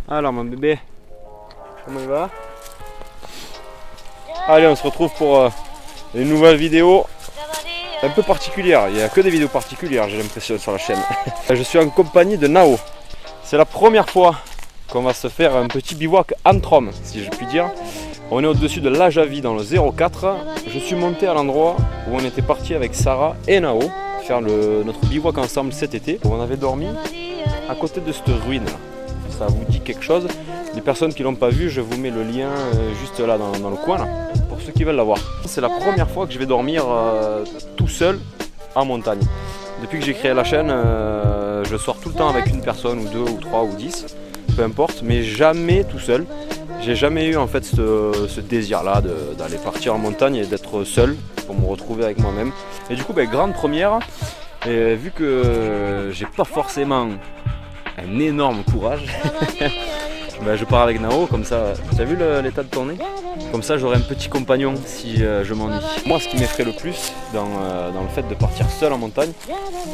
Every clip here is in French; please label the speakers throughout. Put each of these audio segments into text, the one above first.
Speaker 1: Alors mon bébé, comment il va? Allez, on se retrouve pour une nouvelle vidéo un peu particulière. Il n'y a que des vidéos particulières, j'ai l'impression, sur la chaîne. Je suis en compagnie de Nao. C'est la première fois qu'on va se faire un petit bivouac entre hommes, si je puis dire. On est au-dessus de l'Ajavi dans le 04. Je suis monté à l'endroit où on était parti avec Sarah et Nao faire notre bivouac ensemble cet été. On avait dormi à côté de cette ruine. Ça vous dit quelque chose? Les personnes qui ne l'ont pas vu, je vous mets le lien juste là dans le coin là, pour ceux qui veulent la voir. C'est la première fois que je vais dormir tout seul en montagne. Depuis que j'ai créé la chaîne, je sors tout le temps avec une personne ou deux ou trois ou 10, peu importe, mais jamais tout seul. J'ai jamais eu en fait ce désir là d'aller partir en montagne et d'être seul pour me retrouver avec moi-même. Et du coup, grande première, et vu que j'ai pas forcément un énorme courage, je pars avec Nao, comme ça, tu as vu l'état de ton nez? Comme ça j'aurai un petit compagnon si je m'ennuie. Moi, ce qui m'effraie le plus dans le fait de partir seul en montagne,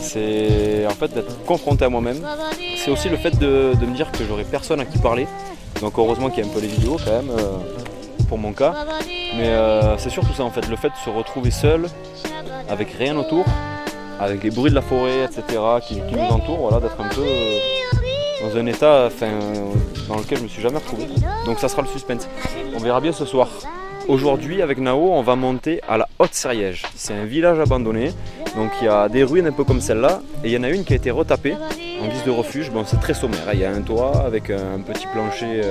Speaker 1: c'est en fait d'être confronté à moi-même. C'est aussi le fait de me dire que j'aurai personne à qui parler. Donc heureusement qu'il y a un peu les vidéos quand même, pour mon cas. Mais c'est surtout ça en fait, le fait de se retrouver seul, avec rien autour, avec les bruits de la forêt, etc. qui nous entourent, voilà, d'être un peu dans un état dans lequel je me suis jamais retrouvé. Donc ça sera le suspense. On verra bien ce soir. Aujourd'hui avec Nao, on va monter à la Haute-Sériège. C'est un village abandonné. Donc il y a des ruines un peu comme celle-là. Et il y en a une qui a été retapée en guise de refuge. Bon, c'est très sommaire. Il y a un toit avec un petit plancher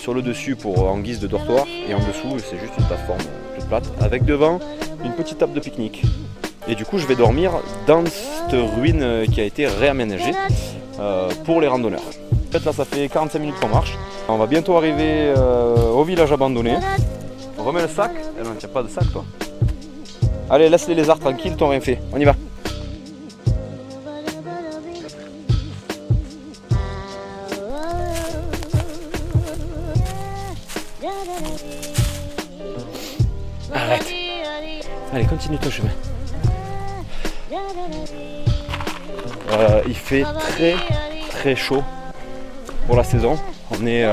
Speaker 1: sur le dessus en guise de dortoir. Et en dessous, c'est juste une plateforme toute plate. Avec devant une petite table de pique-nique. Et du coup, je vais dormir dans cette ruine qui a été réaménagée pour les randonneurs. En fait, là, ça fait 45 minutes qu'on marche. On va bientôt arriver au village abandonné. On remet le sac. Eh non, tu n'as pas de sac, toi. Allez, laisse les lézards tranquilles, t'ont rien fait. On y va. Arrête. Allez, continue ton chemin. Il fait très chaud pour la saison. On est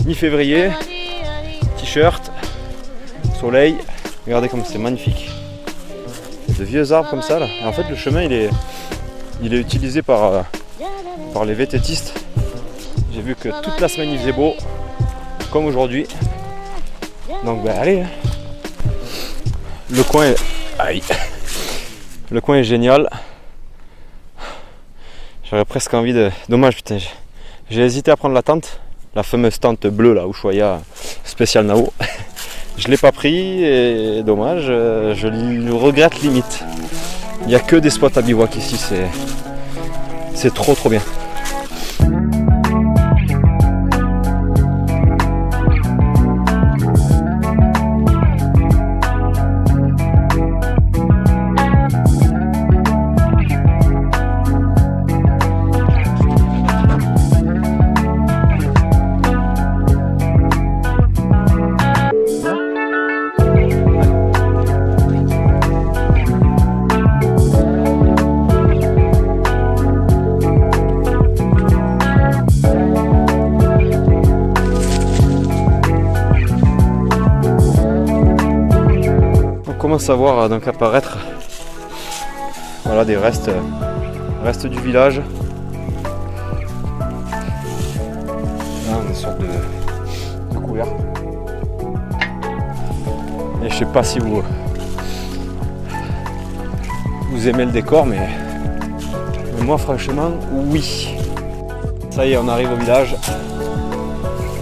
Speaker 1: mi-février, t-shirt, soleil. Regardez comme c'est magnifique. Il y a de vieux arbres comme ça là. Et en fait, le chemin il est utilisé par les vététistes. J'ai vu que toute la semaine il faisait beau, comme aujourd'hui. Donc allez. Le coin est... Aïe. Le coin est génial. J'aurais presque envie de... Dommage, putain. J'ai hésité à prendre la tente. La fameuse tente bleue là, Ushuaïa spécial Nao. Je l'ai pas pris et dommage. Je le regrette limite. Il n'y a que des spots à bivouac ici. C'est trop bien. On commence à voir donc apparaître des restes du village. Là, on a une sorte de couvert. Et je sais pas si vous aimez le décor, mais moi franchement oui. Ça y est, on arrive au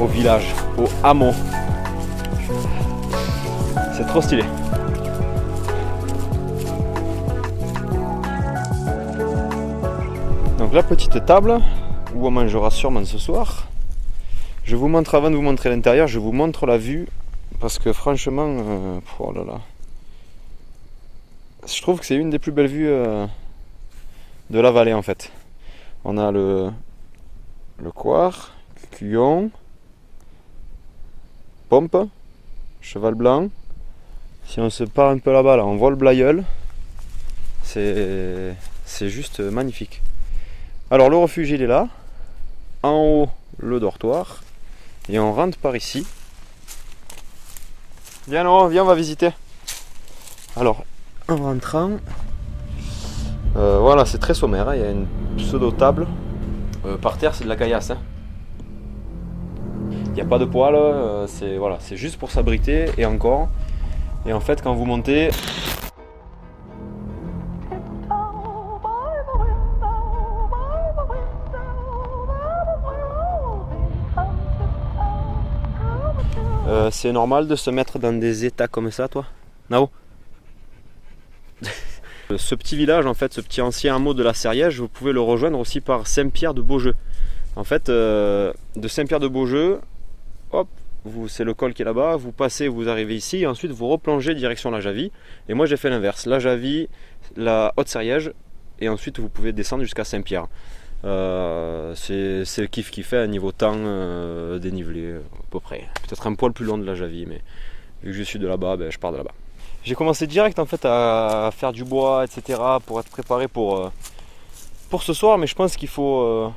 Speaker 1: village, au hameau. C'est trop stylé. Donc la petite table où on mangera sûrement ce soir. Je vous montre, avant de vous montrer l'intérieur, je vous montre la vue parce que franchement, oh là là, je trouve que c'est une des plus belles vues de la vallée en fait. On a le Coire, Cuyon, Pompe, Cheval Blanc. Si on se part un peu là-bas, là, on voit le Blayeul. C'est juste magnifique. Alors le refuge il est là. en haut le dortoir et on rentre par ici. Viens Noah, viens, on va visiter. Alors, en rentrant, voilà, c'est très sommaire, hein. Il y a une pseudo-table. Par terre, c'est de la caillasse. Hein. Il n'y a pas de poêle, c'est voilà, juste pour s'abriter et encore. Et en fait, quand vous montez, c'est normal de se mettre dans des états comme ça, toi, Nao? Ce petit village, en fait, ce petit ancien hameau de la Sériège, vous pouvez le rejoindre aussi par Saint-Pierre-de-Beaujeu. En fait, de Saint-Pierre-de-Beaujeu, hop, c'est le col qui est là-bas, vous passez, vous arrivez ici, et ensuite vous replongez direction la Javie. Et moi j'ai fait l'inverse, la Javie, la Haute-Sériège, et ensuite vous pouvez descendre jusqu'à Saint-Pierre. C'est le kiff qui fait à niveau temps dénivelé, à peu près. Peut-être un poil plus long de la Javie, mais vu que je suis de là-bas, ben, je pars de là-bas. J'ai commencé direct en fait à faire du bois, etc. pour être préparé pour ce soir, mais je pense qu'il faut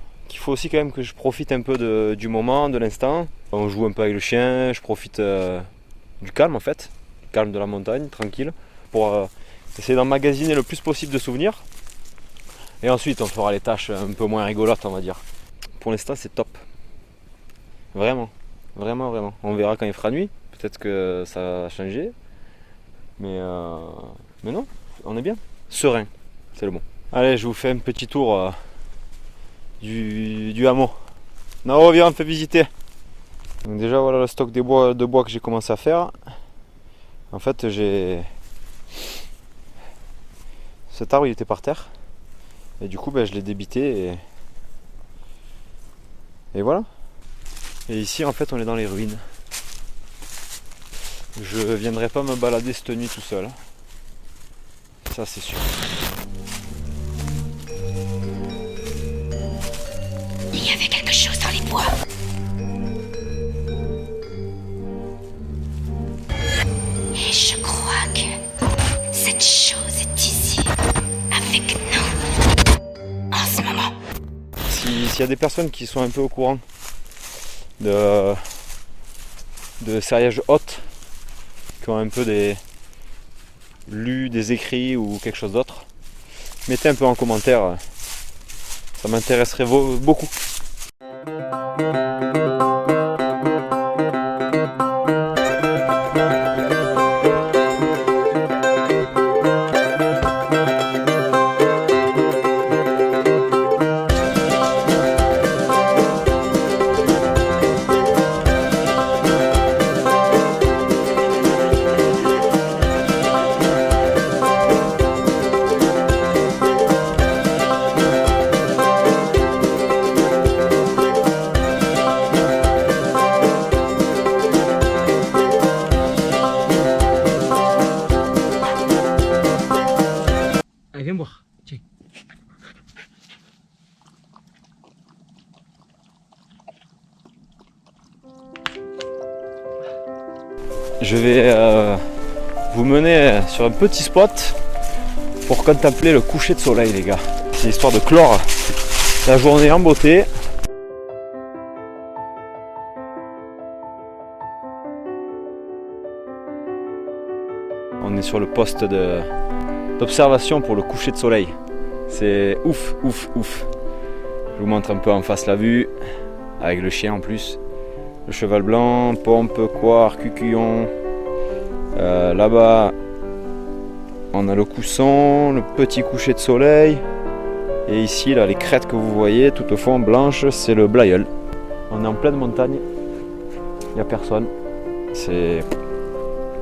Speaker 1: aussi quand même que je profite un peu du moment, de l'instant. On joue un peu avec le chien, je profite du calme en fait, calme de la montagne, tranquille, pour essayer d'emmagasiner le plus possible de souvenirs. Et ensuite on fera les tâches un peu moins rigolotes, on va dire. Pour l'instant c'est top. Vraiment, vraiment, vraiment. On verra quand il fera nuit, peut-être que ça va changer. Mais non, on est bien. Serein, c'est le mot. Allez, je vous fais un petit tour du hameau. Nao, viens, on me fait visiter. Donc déjà, voilà le stock de bois que j'ai commencé à faire. En fait, cet arbre, il était par terre. Et du coup, ben, je l'ai débité. Et voilà. Et ici, en fait, on est dans les ruines. Je viendrai pas me balader cette nuit tout seul. Ça, c'est sûr.
Speaker 2: Il y avait quelque chose dans les bois. Et je crois que cette chose est ici, avec nous, en ce moment.
Speaker 1: S'il y a des personnes qui sont un peu au courant de Sériège haute, qui ont un peu lu des écrits ou quelque chose d'autre, mettez un peu en commentaire, ça m'intéresserait beaucoup.
Speaker 3: Viens boire. Tiens.
Speaker 1: Je vais vous mener sur un petit spot pour contempler le coucher de soleil, les gars. C'est histoire de clore la journée en beauté. On est sur le poste d'observation pour le coucher de soleil. C'est ouf, ouf, ouf. Je vous montre un peu en face la vue, avec le chien en plus. Le cheval blanc, pompe, coire, cucullon. Là-bas, on a le cousson, le petit coucher de soleil. Et ici, là, les crêtes que vous voyez tout au fond, blanches, c'est le Blayeul. On est en pleine montagne, il n'y a personne. C'est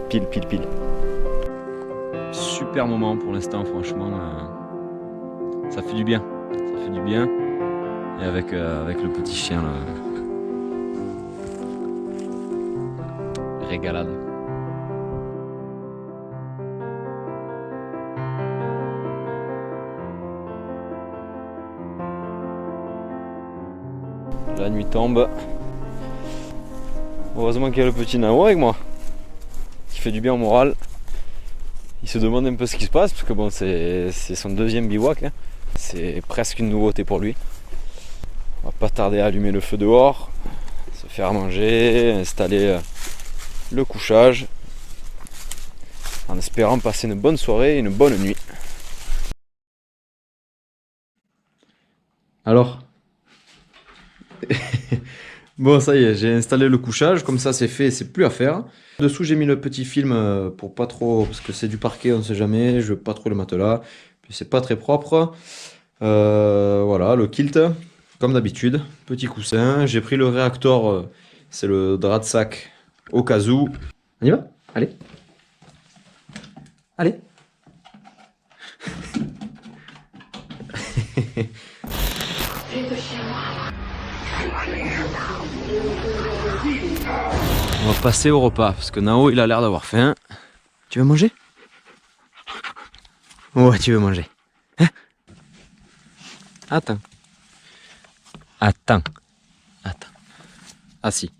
Speaker 1: pile. Super moment pour l'instant, franchement. Ça fait du bien. Ça fait du bien. Et avec le petit chien, là. Régalade. La nuit tombe. Heureusement qu'il y a le petit Nao avec moi, qui fait du bien au moral. Il se demande un peu ce qui se passe, parce que bon, c'est son deuxième bivouac, hein. C'est presque une nouveauté pour lui. On va pas tarder à allumer le feu dehors, se faire manger, installer le couchage, en espérant passer une bonne soirée et une bonne nuit. Alors bon, ça y est, j'ai installé le couchage, comme ça c'est fait, c'est plus à faire. Dessous j'ai mis le petit film pour pas trop, parce que c'est du parquet, on sait jamais, je veux pas trop le matelas, puis c'est pas très propre. Voilà, le kilt, comme d'habitude, petit coussin. J'ai pris le réacteur, c'est le drap de sac au cas où. On y va? Allez. Allez. On va passer au repas parce que Nao il a l'air d'avoir faim. Tu veux manger? Ouais, tu veux manger. Hein? Attends. Attends. Attends. Assis.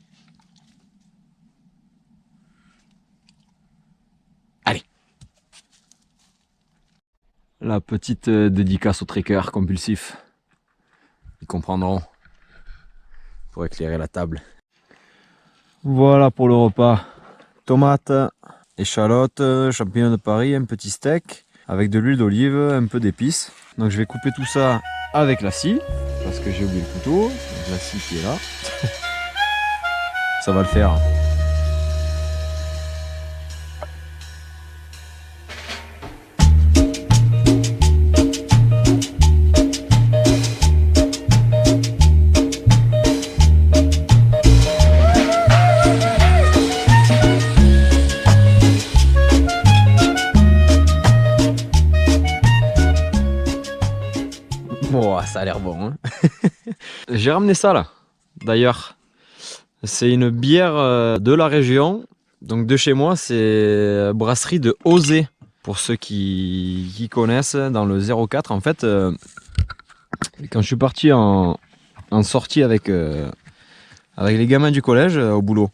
Speaker 1: Allez. La petite dédicace aux trekkers compulsifs. Ils comprendront. Pour éclairer la table. Voilà pour le repas. Tomates, échalotes, champignons de Paris, un petit steak avec de l'huile d'olive, un peu d'épices. Donc je vais couper tout ça avec la scie parce que j'ai oublié le couteau. Donc la scie qui est là. Ça va le faire. Oh, ça a l'air bon. Hein. J'ai ramené ça là, d'ailleurs. C'est une bière de la région, donc de chez moi, c'est brasserie de Osé. Pour ceux qui connaissent, dans le 04, en fait, quand je suis parti en sortie avec les gamins du collège au boulot,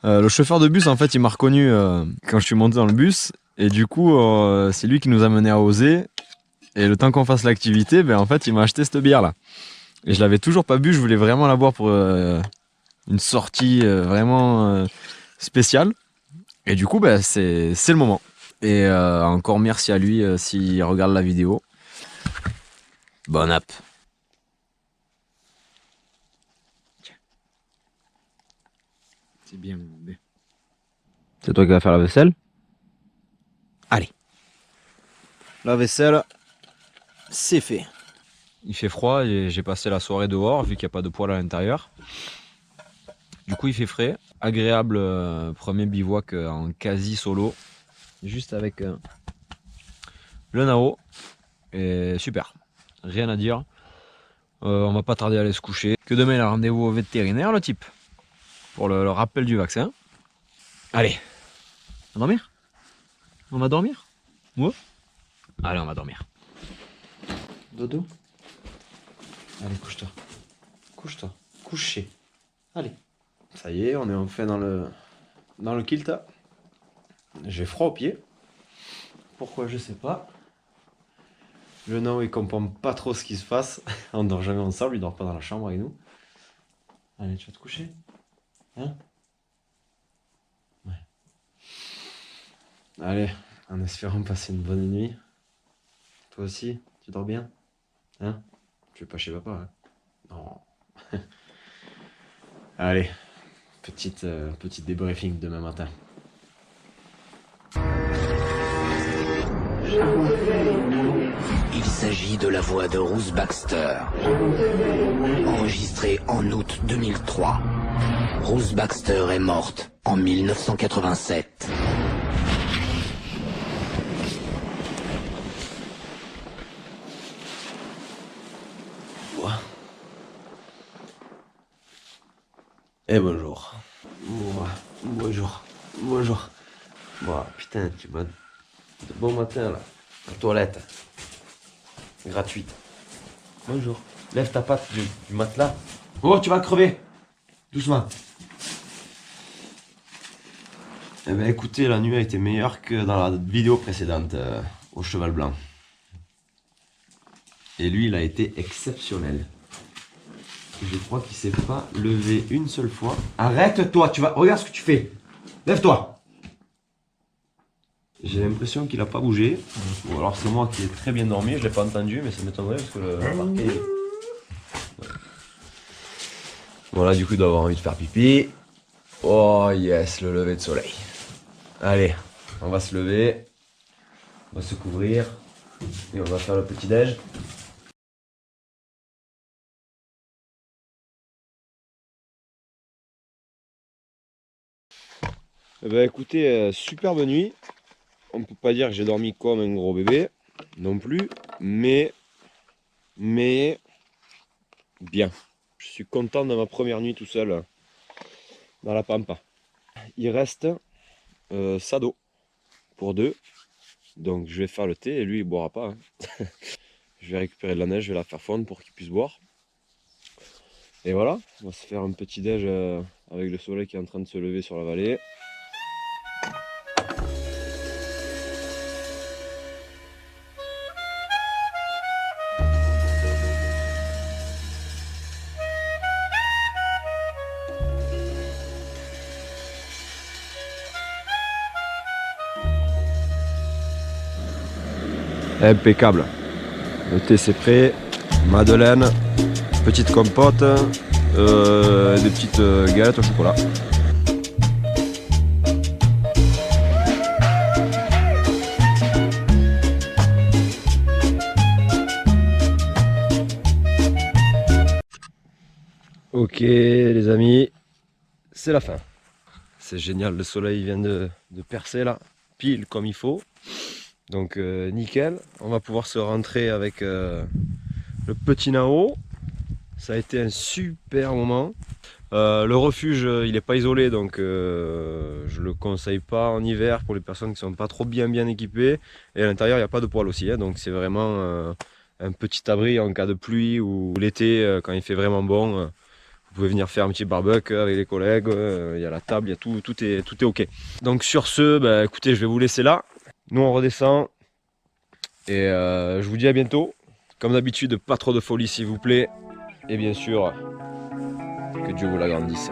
Speaker 1: le chauffeur de bus, en fait, il m'a reconnu quand je suis monté dans le bus. Et du coup, c'est lui qui nous a menés à Osé. Et le temps qu'on fasse l'activité, ben en fait, il m'a acheté cette bière là. Et je l'avais toujours pas bu, je voulais vraiment la boire pour une sortie vraiment spéciale. Et du coup, ben, c'est le moment. Et encore merci à lui s'il regarde la vidéo. Bonne app. C'est bien, mon bébé. C'est toi qui vas faire la vaisselle? Allez. La vaisselle. C'est fait. Il fait froid et j'ai passé la soirée dehors vu qu'il n'y a pas de poêle à l'intérieur. Du coup il fait frais. Agréable premier bivouac en quasi solo. Juste avec le Nao. Et super. Rien à dire. On va pas tarder à aller se coucher. Que demain il a rendez-vous au vétérinaire le type. Pour le rappel du vaccin. Allez. On va dormir? On va dormir? Ouais. Allez on va dormir. Dodo. Allez, couche-toi. Couche-toi. Couché. Allez. Ça y est, on est enfin dans le kilt. J'ai froid aux pieds. Pourquoi, je sais pas. Le Nao, il comprend pas trop ce qui se passe. On dort jamais ensemble, il dort pas dans la chambre avec nous. Allez, tu vas te coucher? Hein? Ouais. Allez, en espérant passer une bonne nuit. Toi aussi, tu dors bien? Hein? Tu veux pas chez papa, hein? Non. Allez, petit débriefing demain matin.
Speaker 4: Il s'agit de la voix de Ruth Baxter, enregistrée en août 2003. Ruth Baxter est morte en 1987.
Speaker 5: Et bonjour. Bonjour. Bonjour. Bon, putain, tu m'as... De bon matin, là. La toilette. Gratuite. Bonjour. Lève ta patte du matelas. Oh, tu vas crever. Doucement. Eh ben, écoutez, la nuit a été meilleure que dans la vidéo précédente, au cheval blanc. Et lui, il a été exceptionnel. Je crois qu'il s'est pas levé une seule fois. Arrête-toi, tu vas. Regarde ce que tu fais. Lève-toi. J'ai l'impression qu'il a pas bougé. Ou alors c'est moi qui ai très bien dormi, je l'ai pas entendu, mais ça m'étonnerait parce que le parquet. Voilà, du coup, il doit avoir envie de faire pipi. Oh yes, le lever de soleil. Allez, on va se lever. On va se couvrir. Et on va faire le petit déj.
Speaker 1: Eh ben écoutez, superbe nuit. On peut pas dire que j'ai dormi comme un gros bébé, non plus, mais bien. Je suis content de ma première nuit tout seul dans la pampa. Il reste Sado pour 2, donc je vais faire le thé et lui il boira pas. Hein. Je vais récupérer de la neige, je vais la faire fondre pour qu'il puisse boire. Et voilà, on va se faire un petit déj avec le soleil qui est en train de se lever sur la vallée. Impeccable. Le thé c'est prêt. Madeleine, petite compote, des petites galettes au chocolat. Ok les amis, c'est la fin. C'est génial, le soleil vient de percer là, pile comme il faut. Donc nickel, on va pouvoir se rentrer avec le petit Nao. Ça a été un super moment. Le refuge il n'est pas isolé, donc je le conseille pas en hiver pour les personnes qui sont pas trop bien équipées. Et à l'intérieur il n'y a pas de poêle aussi, hein, donc c'est vraiment un petit abri en cas de pluie ou l'été quand il fait vraiment bon. Vous pouvez venir faire un petit barbecue avec les collègues, il y a la table, il y a tout est ok. Donc sur ce, bah, écoutez, je vais vous laisser là. Nous on redescend et je vous dis à bientôt. Comme d'habitude, pas trop de folie s'il vous plaît. Et bien sûr, que Dieu vous l'agrandisse.